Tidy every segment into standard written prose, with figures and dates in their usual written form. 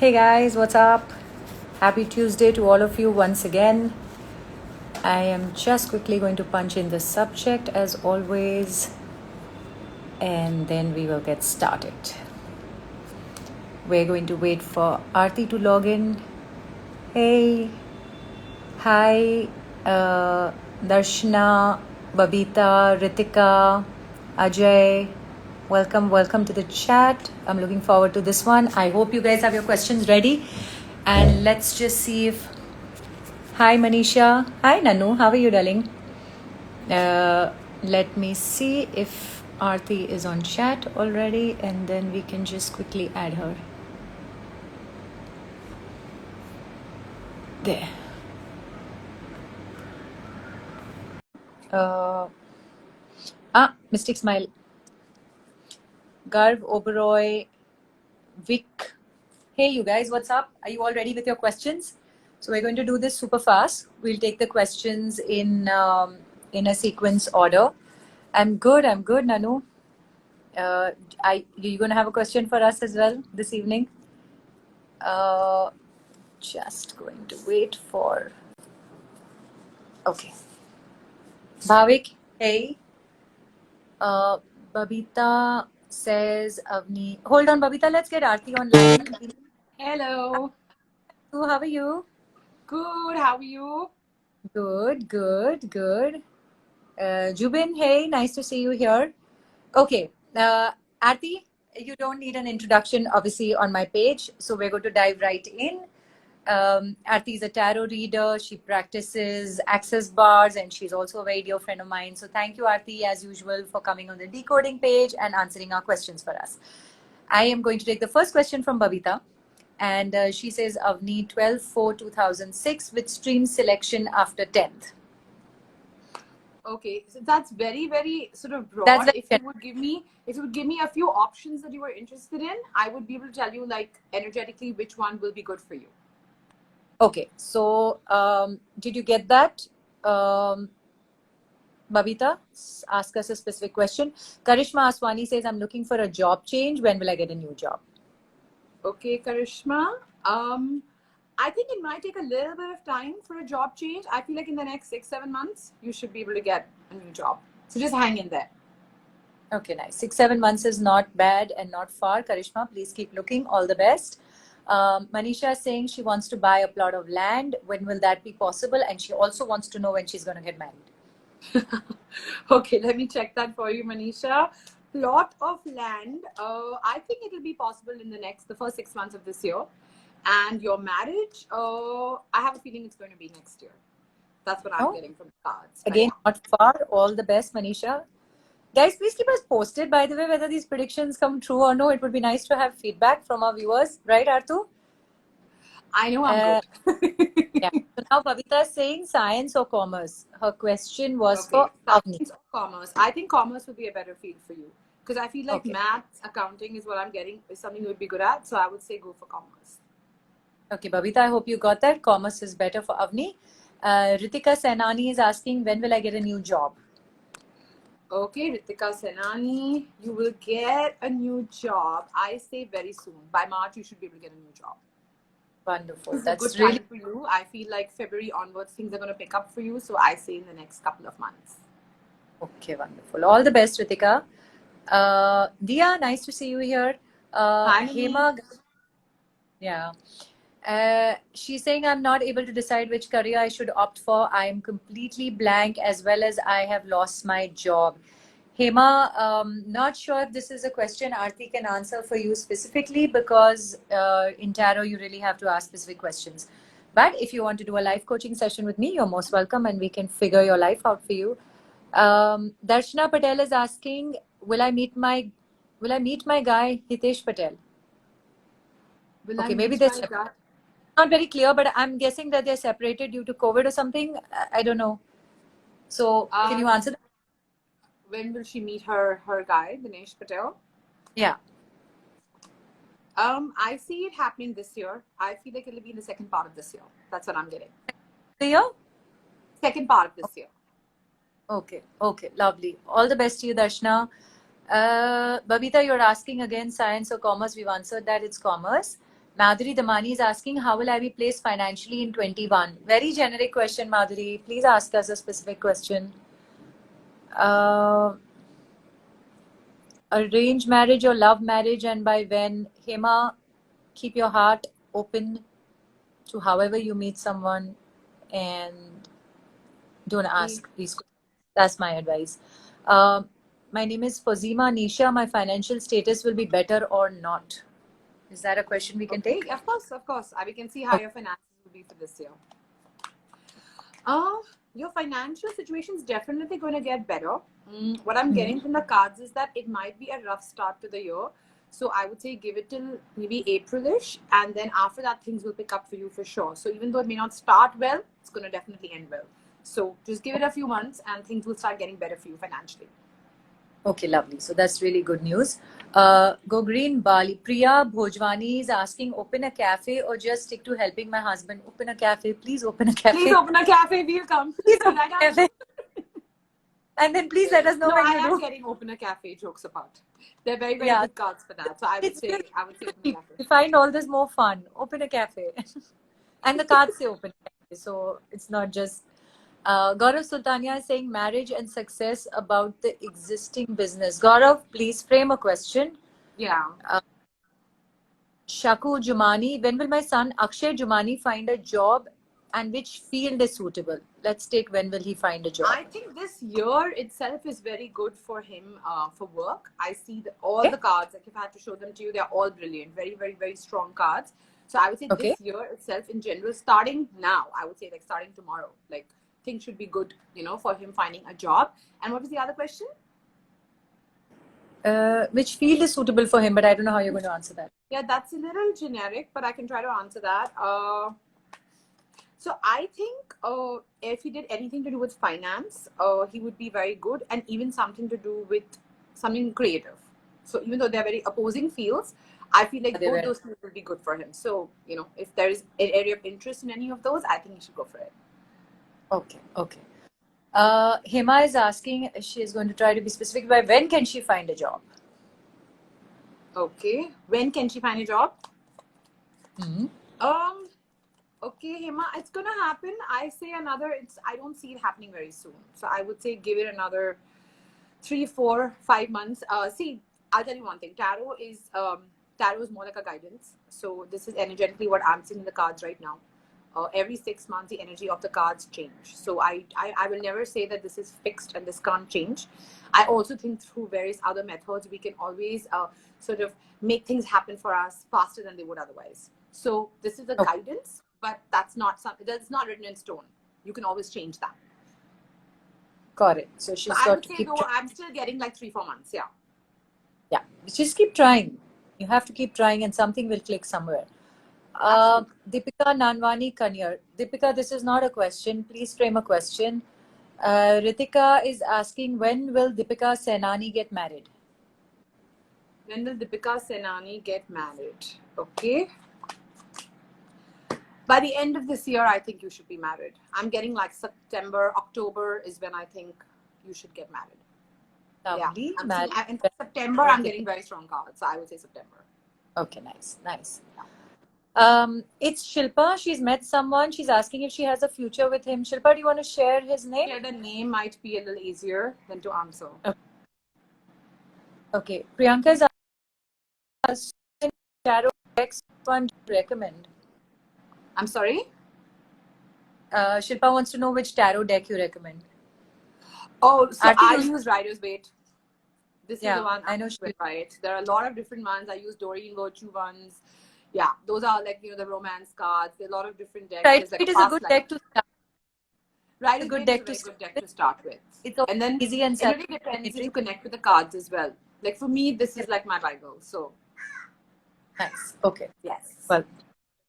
Hey guys, what's up? Happy Tuesday to all of you once again. I am just quickly going to punch in the subject as always, and then we will get started. We're going to wait for Aarti to log in. Hey, hi, Darshana, Babita, Ritika, Ajay. Welcome to the chat. I'm looking forward to this one. I hope you guys have your questions ready. And let's just see if... Hi, Manisha. Hi, Nanu. How are you, darling? Let me see if Aarti is on chat already, and then we can just quickly add her. There. Mystic Smile. Garv, Oberoi, Vic. Hey, you guys, what's up? Are you all ready with your questions? So we're going to do this super fast. We'll take the questions in a sequence order. I'm good, Nanu. You going to have a question for us as well this evening? Just going to wait for... Okay. Bhavik, hey. Babita says Avni. Hold on, Babita. Let's get Aarti online. Hello. So, how are you? Good. How are you? Good. Jubin, hey. Nice to see you here. Okay. Aarti, you don't need an introduction, obviously, on my page. So we're going to dive right in. Aarti is a tarot reader. She practices access bars, and she's also a very dear friend of mine. So thank you, Aarti, as usual, for coming on the decoding page and answering our questions for us. I am going to take the first question from Babita. And she says, Avni, 12/4/2006 with stream selection after 10th. Okay, so that's very, very sort of broad. That's if you would give me a few options that you were interested in, I would be able to tell you like energetically which one will be good for you. Okay, so did you get that? Babita, ask us a specific question. Karishma Aswani says, I'm looking for a job change. When will I get a new job? Okay, Karishma. I think it might take a little bit of time for a job change. I feel like in the next 6-7 months, you should be able to get a new job. So just hang in there. Okay, nice. 6-7 months is not bad and not far. Karishma, please keep looking. All the best. Manisha is saying she wants to buy a plot of land. When will that be possible? And she also wants to know when she's going to get married. Okay, let me check that for you, Manisha. Plot of land. I think it'll be possible in the first 6 months of this year. And your marriage, I have a feeling it's going to be next year. That's what I'm getting from the cards. Again, not far. All the best, Manisha. Guys, please keep us posted, by the way, whether these predictions come true or no. It would be nice to have feedback from our viewers. Right, Artu? I know I'm good. Yeah. So now Babita is saying science or commerce. Her question was for Avni. Science or commerce. I think commerce would be a better field for you. Because I feel like maths, accounting is what I'm getting, is something you would be good at. So I would say go for commerce. Okay, Babita, I hope you got that. Commerce is better for Avni. Ritika Senani is asking, when will I get a new job? Okay, Ritika Senani, you will get a new job. I say very soon. By March, you should be able to get a new job. Wonderful. This That's is a good really time for you. I feel like February onwards, things are going to pick up for you. So I say in the next couple of months. okay. Wonderful. All the best, Ritika. Dia, nice to see you here. Hi, Hema, yeah. She's saying I'm not able to decide which career I should opt for. I am completely blank, as well as I have lost my job. Hema, not sure if this is a question Aarti can answer for you specifically, because in tarot you really have to ask specific questions. But if you want to do a life coaching session with me, you're most welcome, and we can figure your life out for you. Darshana Patel is asking, will I meet my guy Hitesh Patel? Okay, maybe that's not very clear, but I'm guessing that they're separated due to COVID or something. I don't know. So can you answer that? When will she meet her guy, Dinesh Patel? Yeah. I see it happening this year. I feel like it'll be in the second part of this year. That's what I'm getting. The year? Second part of this year. Okay. Lovely. All the best to you, Darshana. Babita, you're asking again, science or commerce? We've answered that it's commerce. Madhuri Damani is asking, how will I be placed financially in 21? Very generic question, Madhuri. Please ask us a specific question. Arranged marriage or love marriage, and by when? Hema, keep your heart open to however you meet someone and don't ask these questions. That's my advice. My name is Fazima Nisha. My financial status will be better or not? Is that a question we can take? Of course, of course. We can see how your finances will be for this year. Your financial situation is definitely going to get better. What I'm getting from the cards is that it might be a rough start to the year. So I would say give it till maybe April-ish, and then after that things will pick up for you for sure. So even though it may not start well, it's going to definitely end well. So just give it a few months and things will start getting better for you financially. Okay, lovely. So that's really good news. Go Green Bali. Priya Bhojwani is asking, open a cafe or just stick to helping my husband? Open a cafe. Please open a cafe. Please open a cafe. We'll come. Please open a cafe. And then please let us know when I you am do. getting open a cafe, jokes apart. They're very, very good cards for that. So I would say open a cafe. We find all this more fun. Open a cafe. And the cards say open a cafe. So it's not just Gaurav Sultania is saying marriage and success about the existing business. Gaurav, please frame a question. Yeah. Shaku Jumani, when will my son Akshay Jumani find a job and which field is suitable? Let's take when will he find a job? I think this year itself is very good for him for work. I see all the cards, like if I had to show them to you, they're all brilliant. Very, very, very strong cards. So I would say this year itself in general, starting now, I would say like starting tomorrow, like things should be good, for him finding a job. And what was the other question? Which field is suitable for him, but I don't know how you're going to answer that. Yeah, that's a little generic, but I can try to answer that. So I think if he did anything to do with finance, he would be very good, and even something to do with something creative. So even though they're very opposing fields, I feel like both those fields will be good for him. So, if there is an area of interest in any of those, I think he should go for it. Okay. Hema is asking, she is going to try to be specific by when can she find a job? Okay. When can she find a job? Okay, Hema, it's going to happen. I say I don't see it happening very soon. So I would say give it another 3, 4, 5 months. See, I'll tell you one thing. Tarot is more like a guidance. So this is energetically what I'm seeing in the cards right now. Every 6 months, the energy of the cards change. So I will never say that this is fixed and this can't change. I also think through various other methods, we can always sort of make things happen for us faster than they would otherwise. So this is a guidance, but that's not written in stone. You can always change that. Got it. So she's got to keep trying. I'm still getting like 3, 4 months. Yeah. Yeah. Just keep trying. You have to keep trying and something will click somewhere. Deepika Nanwani Kanyar. Deepika, this is not a question. Please frame a question. Ritika is asking, when will Deepika Senani get married? When will Deepika Senani get married? Okay. By the end of this year, I think you should be married. I'm getting like September, October is when I think you should get married. Lovely. Yeah. In September, I'm getting very strong cards. So I would say September. Okay, nice. It's Shilpa. She's met someone. She's asking if she has a future with him. Shilpa, do you want to share his name? Yeah, the name might be a little easier than to answer. Okay. Priyanka is asking tarot decks one to recommend. I'm sorry? Shilpa wants to know which tarot deck you recommend. Oh, so I use Rider's Waite. This is the one I know. Right. There are a lot of different ones. I use Doreen Virtue ones. Yeah, those are like, the romance cards. There are a lot of different decks. Right, it is a good deck to start. Right, a good deck to start with. It's and then easy and it really depends if you connect with the cards as well. Like for me, this is like my Bible. So nice. Okay. Yes. Well,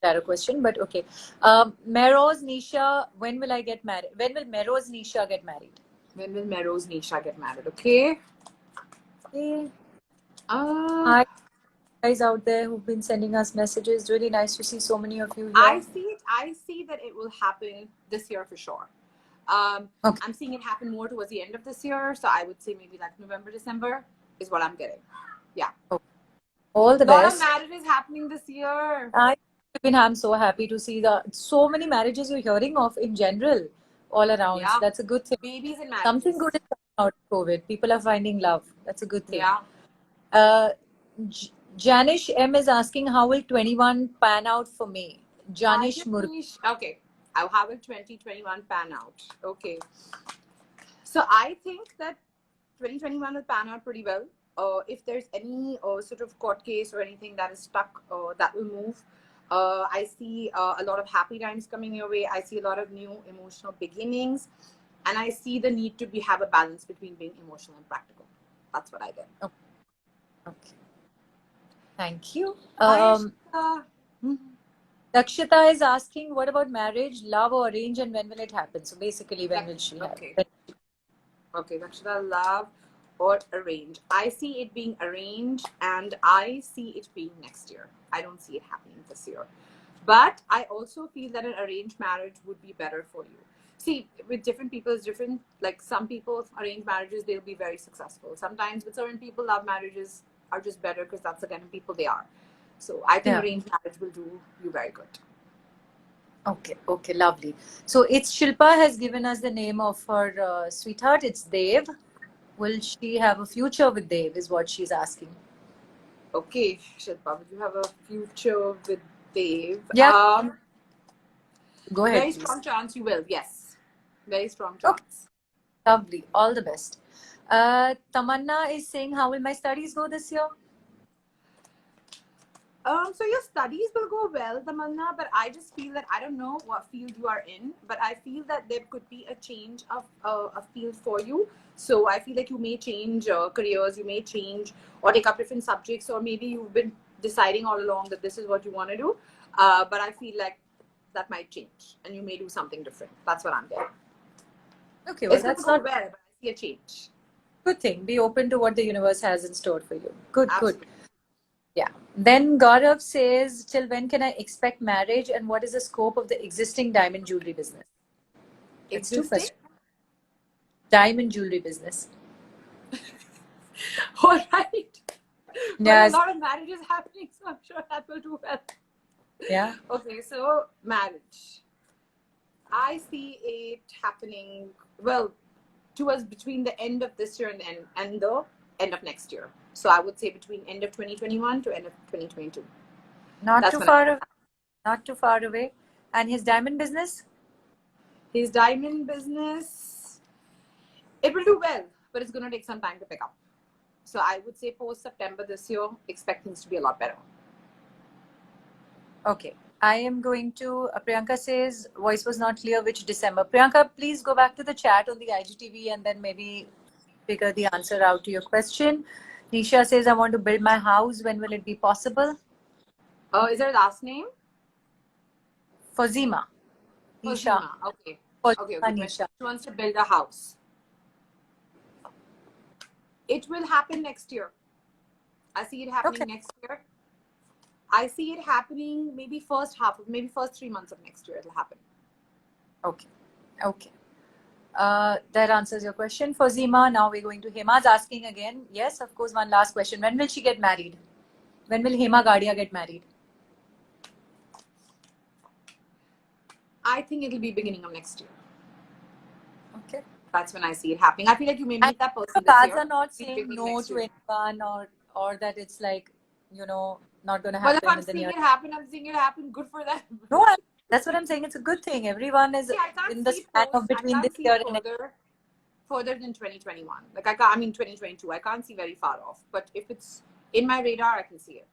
tarot question, but okay. Meroz Nisha, when will I get married? When will Meroz Nisha get married? When will Meroz Nisha get married? Okay. Hi guys out there who've been sending us messages. Really nice to see so many of you here. I see that it will happen this year for sure. I'm seeing it happen more towards the end of this year. So I would say maybe like November, December is what I'm getting. Yeah. All the A lot of best. marriages happening this year. I'm so happy to see so many marriages you're hearing of in general, all around. So Yeah. that's a good thing. Babies and Something marriages. good is coming out of COVID. People are finding love. That's a good thing. Yeah. Uh, Janish M is asking, how will 21 pan out for me? Janish Murg. Okay. How will 2021 pan out? Okay. So I think that 2021 will pan out pretty well. If there's any sort of court case or anything that is stuck, that will move. I see a lot of happy times coming your way. I see a lot of new emotional beginnings, and I see the need to have a balance between being emotional and practical. That's what I get. Okay. Thank you. Mhm. Dakshita is asking, what about marriage, love or arrange, and when will it happen? So basically, when will she have Okay. it? Okay, Dakshita, love or arrange? I see it being arranged, and I see it being next year. I don't see it happening this year. But I also feel that an arranged marriage would be better for you. See, with different people, it's different. Like some people, arranged marriages, they'll be very successful. Sometimes with certain people, love marriages are just better because that's the kind of people they are. So I think Yeah. arranged marriage will do you very good. Okay, lovely. So it's Shilpa has given us the name of her sweetheart. It's Dev. Will she have a future with Dev? Is what she's asking. Okay, Shilpa, would you have a future with Dave? Yeah. Go ahead, Very please. strong chance you will. Yes, very strong chance. Okay. Lovely. All the best. Tamanna is saying, how will my studies go this year? So your studies will go well, Tamanna, but I just feel that I don't know what field you are in, but I feel that there could be a change of a field for you. So I feel like you may change careers, you may change or take up different subjects, or maybe you've been deciding all along that this is what you want to do. But I feel like that might change, and you may do something different. That's what I'm getting. Okay, well, It's going to that's go not well, but I see a change. good thing. Be open to what the universe has in store for you. Good. Absolutely. Yeah. Then Gaurav says, till when can I expect marriage and what is the scope of the existing diamond jewelry business? It's too Existing? diamond jewelry business. All right. Yeah. But a lot of marriages happening, so I'm sure that will do well. Yeah. Okay, so marriage. I see it happening well towards between the end of this year and the end of next year. So I would say between end of 2021 to end of 2022. Not too far away. And his diamond business? His diamond business, it will do well, but it's going to take some time to pick up. So I would say post September this year, expect things to be a lot better. Okay. I am going to, Priyanka says, voice was not clear which December. Priyanka, please go back to the chat on the IGTV and then maybe figure the answer out to your question. Nisha says, I want to build my house. When will it be possible? Is there a last name? Fazima. Nisha. Okay. Okay. Nisha. She wants to build a house. It will happen next year. I see it happening next year. I see it happening maybe first 3 months of next year it'll happen. Okay. That answers your question. For Zima, now we're going to Hema's asking again. Yes, of course, one last question. When will she get married? When will Hema Gadia get married? I think it'll be beginning of next year. Okay. That's when I see it happening. I feel like you may meet that person this year. Cards are not saying no to anyone or that it's like, not going to happen. Well, if I'm seeing it happen, good for them. No, that's what I'm saying. It's a good thing. Everyone is in the span of between this year and further than 2021. Like 2022. I can't see very far off. But if it's in my radar, I can see it.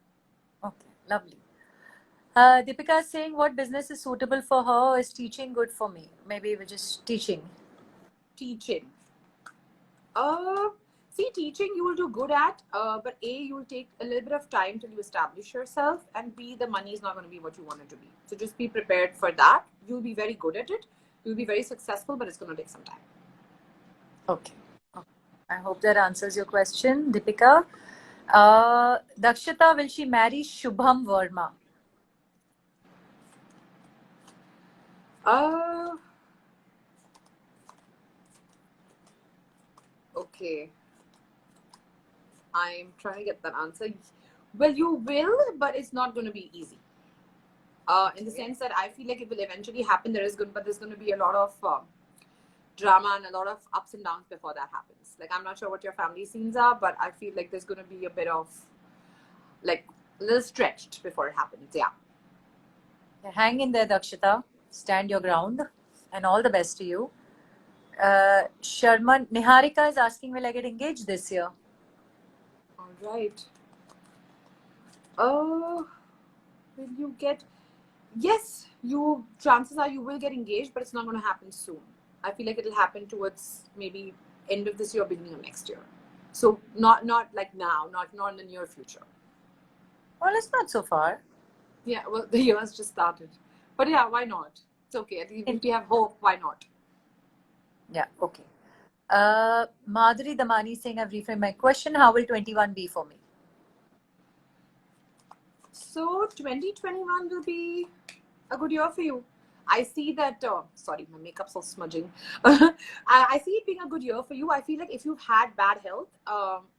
Okay, lovely. Deepika is saying, what business is suitable for her? Is teaching good for me? Maybe we're just teaching. Teaching. Teaching you will do good at, but A, you will take a little bit of time till you establish yourself, and B, the money is not going to be what you want it to be. So just be prepared for that. You'll be very good at it. You'll be very successful, but it's going to take some time. Okay. I hope that answers your question, Deepika. Dakshita, will she marry Shubham Verma? Okay. I'm trying to get that answer. Well, you will, but it's not going to be easy. In the sense that I feel like it will eventually happen. But there's going to be a lot of drama and a lot of ups and downs before that happens. Like, I'm not sure what your family scenes are, but I feel like there's going to be a bit of, like, a little stretched before it happens. Yeah. Hang in there, Dakshita. Stand your ground. And all the best to you. Sharma, Niharika is asking, will I get engaged this year? All right. Will you get? Yes, chances are you will get engaged, but it's not going to happen soon. I feel like it'll happen towards maybe end of this year, beginning of next year. So not like now, not in the near future. Well, it's not so far. Yeah, well, the year's just started. But yeah, why not? It's okay. At least if you have hope, why not? Yeah, okay. Madhuri Damani saying, I've reframed my question. How will 21 be for me? So 2021 will be a good year for you. I see that, sorry, my makeup's all smudging. I see it being a good year for you. I feel like if you've had bad health,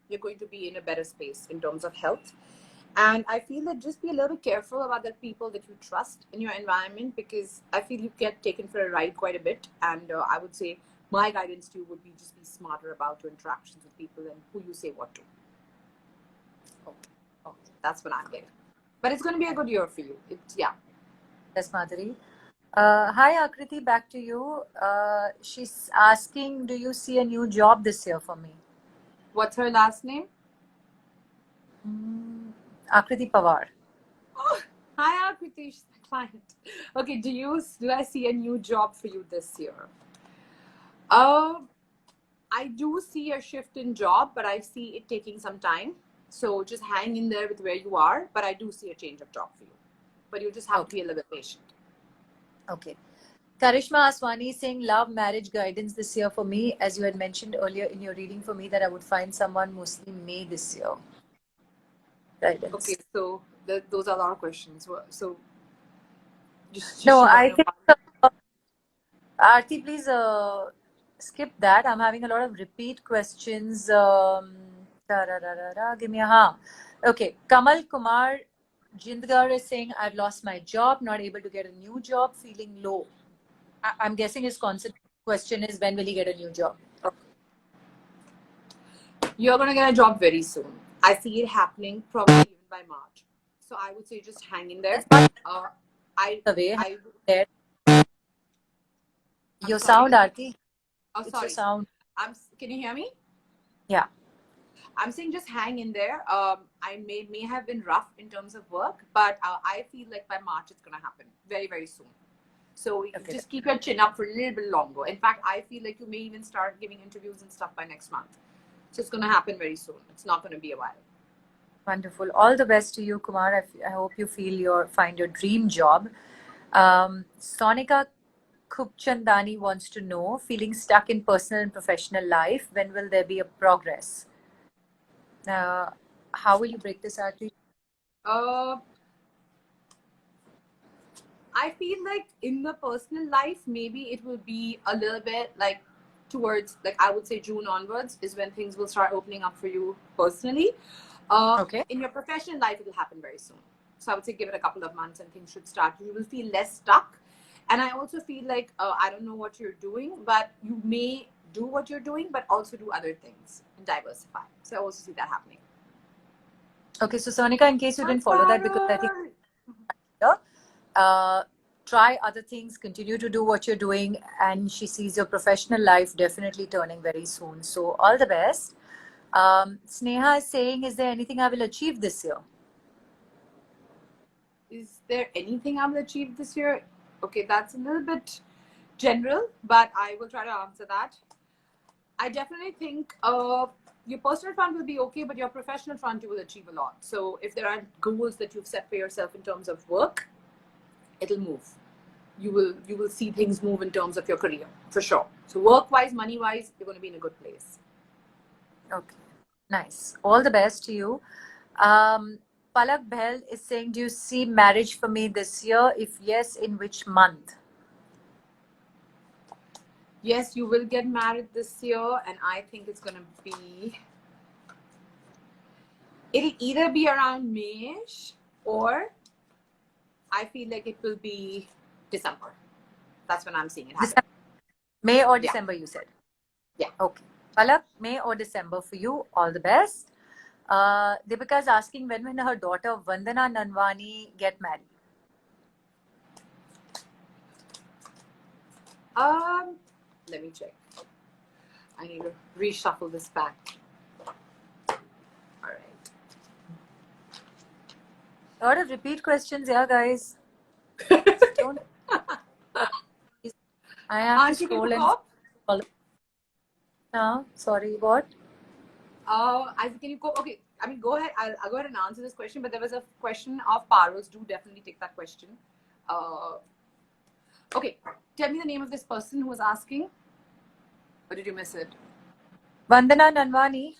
you're going to be in a better space in terms of health. And I feel that just be a little careful about the people that you trust in your environment, because I feel you get taken for a ride quite a bit. And I would say my guidance to you would be just be smarter about your interactions with people and who you say what to. Oh, that's what I'm getting. But it's going to be a good year for you. Yeah. Yes, Madhuri. Hi, Akriti, back to you. She's asking, do you see a new job this year for me? What's her last name? Akriti Pawar. Oh, hi, Akriti. She's my client. Okay, do I see a new job for you this year? I do see a shift in job, but I see it taking some time. So just hang in there with where you are. But I do see a change of job for you. But you just have to be a little bit patient. Okay. Karishma Aswani saying, love marriage guidance this year for me. As you had mentioned earlier in your reading for me, that I would find someone mostly May this year. Guidance. Okay, so those are a lot of questions. So no, I think Aarti, please skip that. I'm having a lot of repeat questions. Give me a Okay, Kamal Kumar Jindgar is saying, I've lost my job, not able to get a new job, feeling low. I'm guessing his question is, when will he get a new job? You're going to get a job very soon. I see it happening probably even by March. So I would say just hang in there. Your sound, Aarti. Oh, sorry. It's your sound. Can you hear me? Yeah. I'm saying just hang in there. I may have been rough in terms of work, but I feel like by March it's going to happen very, very soon. So just keep your chin up for a little bit longer. In fact, I feel like you may even start giving interviews and stuff by next month. So it's going to happen very soon. It's not going to be a while. Wonderful. All the best to you, Kumar. I hope you find your dream job. Sonika Khubchandani wants to know, feeling stuck in personal and professional life, when will there be a progress? How will you break this out? I feel like in the personal life, maybe it will be a little bit like towards, like, I would say June onwards is when things will start opening up for you personally. Okay. In your professional life, it will happen very soon. So I would say give it a couple of months and things should start. You will feel less stuck. And I also feel like, I don't know what you're doing, but you may do what you're doing, but also do other things and diversify. So I also see that happening. Okay, so Sonika, in case you didn't follow that, because I think try other things, continue to do what you're doing, and she sees your professional life definitely turning very soon. So all the best. Sneha is saying, is there anything I will achieve this year? Is there anything I will achieve this year? Okay, that's a little bit general, but I will try to answer that. I definitely think your personal front will be okay, but your professional front you will achieve a lot. So if there are goals that you've set for yourself in terms of work, it'll move. You will see things move in terms of your career for sure. So work-wise, money-wise, you're going to be in a good place. Okay, nice. All the best to you. Palak Bhel is saying, do you see marriage for me this year? If yes, in which month? Yes, you will get married this year, and I think it's going to be It'll either be around May-ish, or I feel like it will be December. That's when I'm seeing it happen. May or Yeah. December, you said? Yeah. Okay. Palak, May or December for you. All the best. Deepika is asking when will her daughter Vandana Nanwani get married? Let me check. I need to reshuffle this back. All right. A lot of repeat questions, yeah, guys. Don't. I have to scroll and follow. No, sorry, what? Can you go? Okay, I mean, go ahead. I'll go ahead and answer this question. But there was a question of Parul's. Do definitely take that question. Okay, tell me the name of this person who was asking. Or did you miss it? Vandana Nanwani.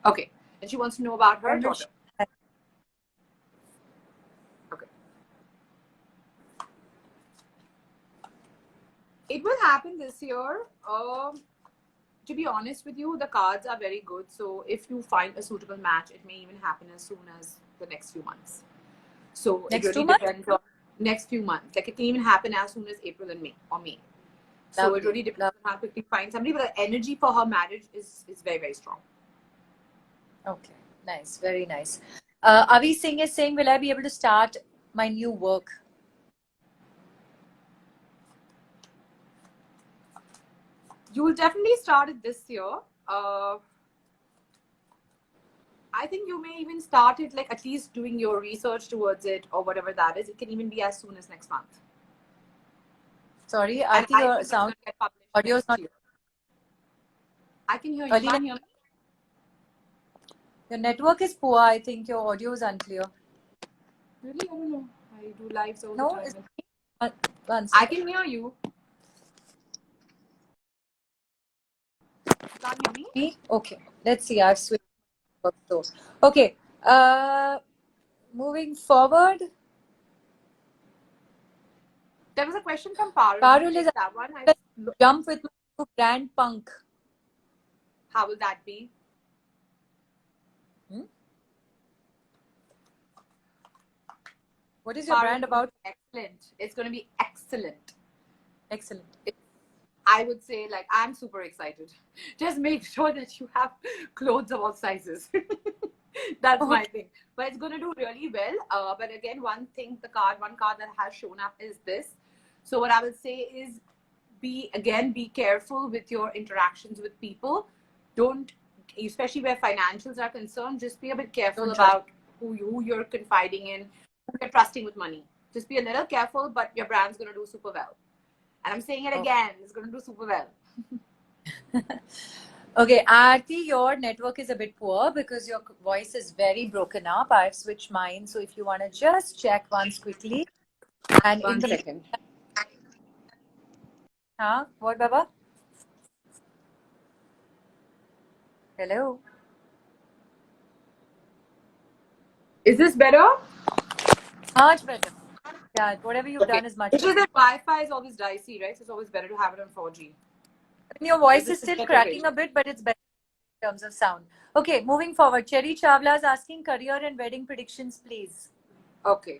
Okay, and she wants to know about her daughter. Okay. It will happen this year. To be honest with you, the cards are very good. So if you find a suitable match, it may even happen as soon as the next few months. So Next it really 2 months? depends on next few months. Like it can even happen as soon as April and May or May. So Lovely. it really depends on how quickly you find somebody. But the energy for her marriage is very, very strong. Okay, nice, very nice. Avi Singh is saying, will I be able to start my new work? You will definitely start it this year. I think you may even start it like at least doing your research towards it or whatever that is. It can even be as soon as next month. Sorry, I think your sound audio is not. I can hear you. You can't hear me? Your network is poor. I think your audio is unclear. Really? I don't know. I do lives all No, the time. I can hear you. You can't hear me? Okay, let's see. I've switched. Okay. Moving forward. There was a question from Parul. Parul is that one. Jump with my brand Punk. How will that be? What is your brand about? Excellent. It's going to be excellent. Excellent. I would say, like, I'm super excited. Just make sure that you have clothes of all sizes. That's my thing. But it's going to do really well. But again, one card that has shown up is this. So what I will say is be careful with your interactions with people. Don't, especially where financials are concerned, just be a bit careful about who you're confiding in, who you're trusting with money. Just be a little careful, but your brand's going to do super well. And I'm saying it again, it's going to do super well. Okay, Aarti, your network is a bit poor because your voice is very broken up. I've switched mine. So if you want to just check once quickly. And One second. Huh? What, Baba? Hello? Is this better? Much better. Yeah, whatever you've done is much better. It's just that Wi-Fi is always dicey, right? So it's always better to have it on 4G. Your voice is still cracking a bit, but it's better in terms of sound. Okay, moving forward. Cherry Chawla is asking career and wedding predictions, please. Okay.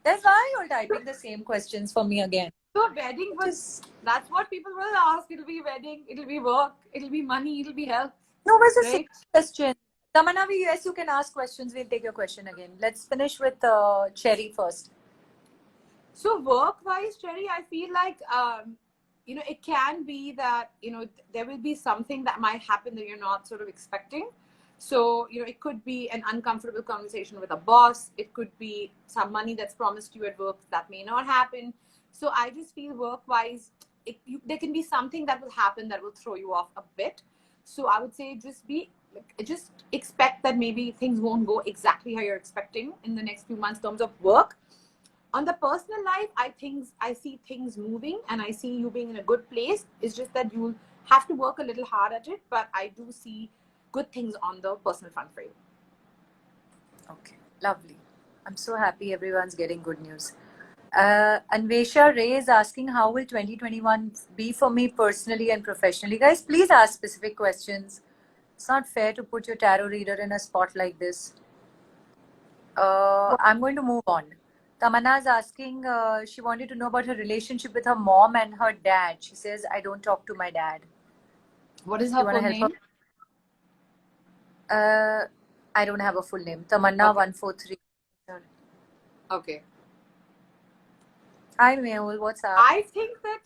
That's why you're typing the same questions for me again. So wedding that's what people will ask. It'll be wedding, it'll be work, it'll be money, it'll be health. No, but it's the same question. Tamanavi, yes, you can ask questions. We'll take your question again. Let's finish with Cherry first. So work-wise, Cherry, I feel like, it can be that, there will be something that might happen that you're not sort of expecting. So, it could be an uncomfortable conversation with a boss. It could be some money that's promised you at work that may not happen. So I just feel work-wise, there can be something that will happen that will throw you off a bit. So I would say just expect that maybe things won't go exactly how you're expecting in the next few months in terms of work. On the personal life, I see things moving and I see you being in a good place. It's just that you'll have to work a little hard at it, but I do see good things on the personal front for you. Okay, lovely. I'm so happy everyone's getting good news. Anvesha Ray is asking, how will 2021 be for me personally and professionally? Guys, please ask specific questions. It's not fair to put your tarot reader in a spot like this. I'm going to move on. Tamanna is asking, she wanted to know about her relationship with her mom and her dad. She says, I don't talk to my dad. What is You her want to full help name? her? I don't have a full name. Tamanna Okay. 143. Okay. Hi Mehul, what's up? I think that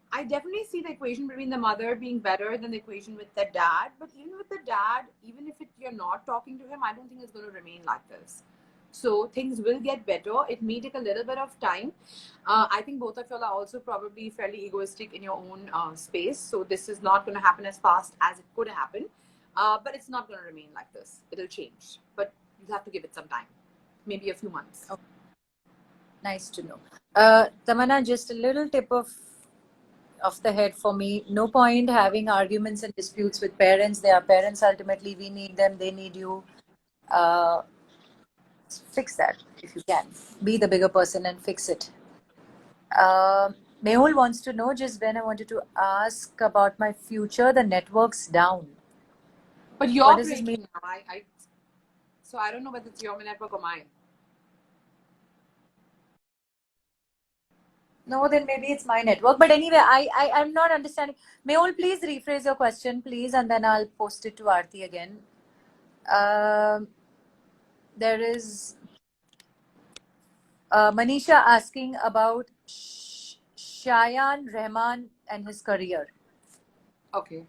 I definitely see the equation between the mother being better than the equation with the dad. But even with the dad, even if you're not talking to him, I don't think it's going to remain like this. So things will get better. It may take a little bit of time. I think both of you are also probably fairly egoistic in your own space. So this is not going to happen as fast as it could happen. But it's not going to remain like this. It'll change. But you have to give it some time. Maybe a few months. Okay. Nice to know. Tamanna, just a little tip of the head for me. No point having arguments and disputes with parents. They are parents ultimately. We need them. They need you. Fix that if you can. Be the bigger person and fix it. Mehul wants to know just when I wanted to ask about my future. The network's down. But What you're does this breaking mean? now. So I don't know whether it's your network or mine. No, then maybe it's my network. But anyway, I'm not understanding. Mehul, please rephrase your question, please, and then I'll post it to Aarti again. There is Manisha asking about Shayan Rahman and his career. Okay.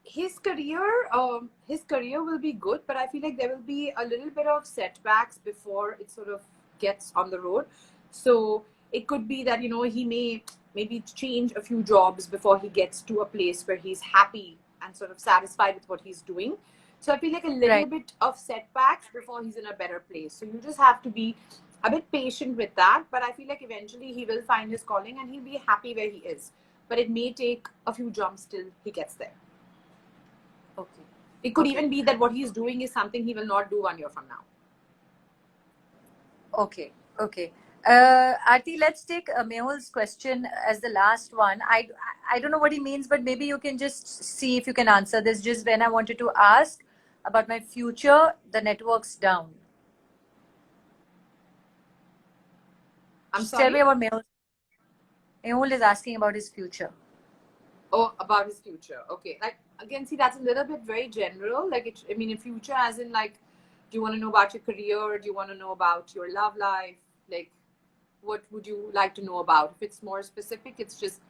His career will be good, but I feel like there will be a little bit of setbacks before it sort of gets on the road. So it could be that he may maybe change a few jobs before he gets to a place where he's happy and sort of satisfied with what he's doing. So I feel like a little Right. bit of setbacks before he's in a better place. So you just have to be a bit patient with that. But I feel like eventually he will find his calling and he'll be happy where he is. But it may take a few jumps till he gets there. Okay. It could Okay. even be that what he's doing is something he will not do 1 year from now. Okay. Okay. Aarti, let's take Mehul's question as the last one. I don't know what he means, but maybe you can just see if you can answer this. Just when I wanted to ask about my future, the network's down. I'm Just sorry? tell me about Mehul. Mehul is asking about his future. Oh, about his future. Okay. Like, again, see, that's a little bit very general. Like, in future, as in, like, do you want to know about your career? Do you want to know about your love life? Like, what would you like to know about? If it's more specific, it's just,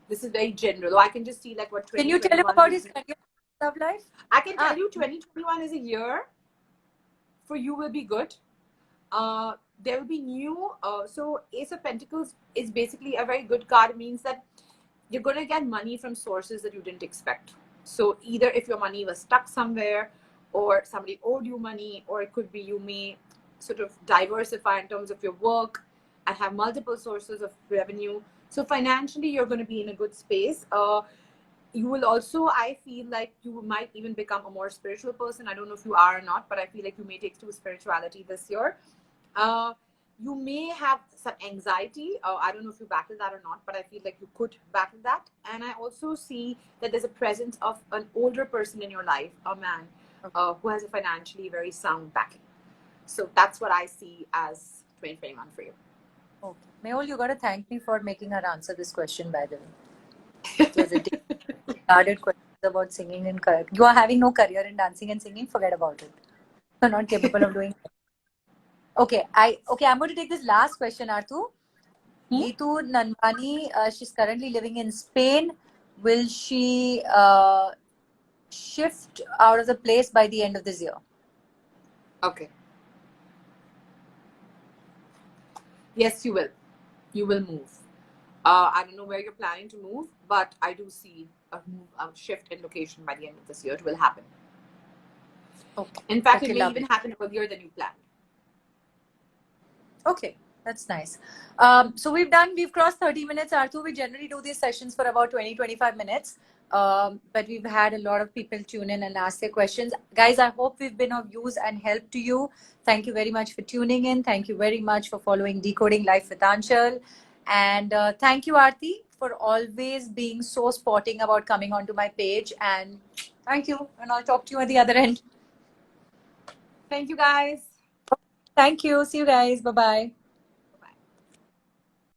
this is very general. I can just see, like, what Can you tell him 2021 about will his be. career love life? I can tell you 2021 is a year for you will be good. There will be new. So Ace of Pentacles is basically a very good card. It means that you're going to get money from sources that you didn't expect. So either if your money was stuck somewhere or somebody owed you money, or it could be you may sort of diversify in terms of your work and have multiple sources of revenue. So financially, you're going to be in a good space. You will also, I feel like you might even become a more spiritual person. I don't know if you are or not, but I feel like you may take to spirituality this year. You may have some anxiety. I don't know if you battle that or not, but I feel like you could battle that. And I also see that there's a presence of an older person in your life, a man, who has a financially very sound backing. So that's what I see as 2021 for you. Okay. Mehul, you got to thank me for making her answer this question, by the way. It was a guarded question about singing and career. You are having no career in dancing and singing, forget about it. You're not capable of doing it. Okay, I'm going to take this last question, Artu. Geetu Nanvani, she's currently living in Spain. Will she shift out of the place by the end of this year? Okay. Yes, you will. You will move. I don't know where you're planning to move, but I do see a shift in location by the end of this year. It will happen. Okay. In fact, Okay, it may lovely. even happen earlier than you planned. Okay, that's nice. So we've crossed 30 minutes, Artu. We generally do these sessions for about 20-25 minutes. But we've had a lot of people tune in and ask their questions. Guys, I hope we've been of use and help to you. Thank you very much for tuning in. Thank you very much for following Decoding Life with Aanchal. And thank you, Aarti, for always being so sporting about coming onto my page. And thank you. And I'll talk to you at the other end. Thank you, guys. Thank you. See you guys. Bye-bye.